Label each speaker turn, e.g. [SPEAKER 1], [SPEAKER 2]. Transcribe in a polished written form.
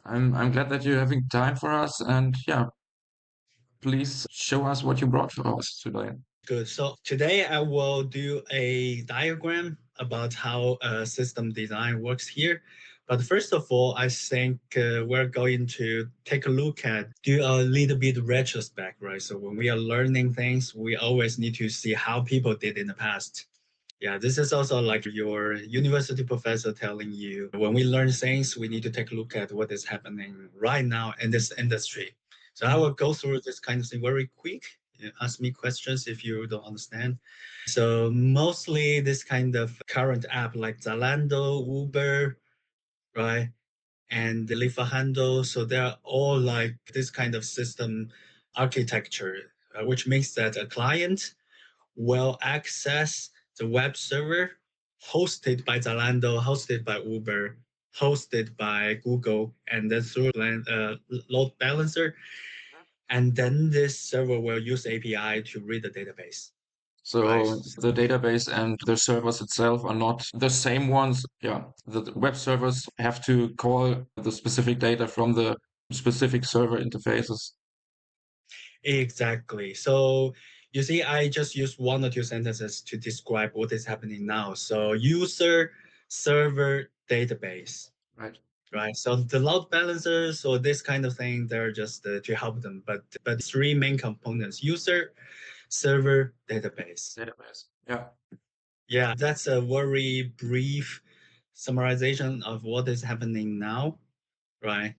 [SPEAKER 1] I'm glad that you're having time for us, and yeah, please show us what you brought for us today.
[SPEAKER 2] Good. So today I will do a diagram about how system design works here. But first of all, I think we're going to take a look at, do a little bit retrospect, right? So when we are learning things, we always need to see how people did in the past. Yeah, this is also like your university professor telling you when we learn things, we need to take a look at what is happening right now in this industry. So I will go through this kind of thing very quick. Ask me questions if you don't understand. So mostly this kind of current app like Zalando, Uber, right? And the Handle. So they're all like this kind of system architecture, which means that a client will access the web server hosted by Zalando, hosted by Uber, hosted by Google, and then through load balancer. And then this server will use API to read the database, right?
[SPEAKER 1] So the database and the servers itself are not the same ones. Yeah, the web servers have to call the specific data from the specific server interfaces.
[SPEAKER 2] Exactly. So you see, I just used one or two sentences to describe what is happening now. So user, server, database.
[SPEAKER 1] Right.
[SPEAKER 2] Right. So the load balancers or this kind of thing, they're just to help them. But three main components: user, server, database.
[SPEAKER 1] Database. Yeah.
[SPEAKER 2] Yeah, that's a very brief summarization of what is happening now. Right.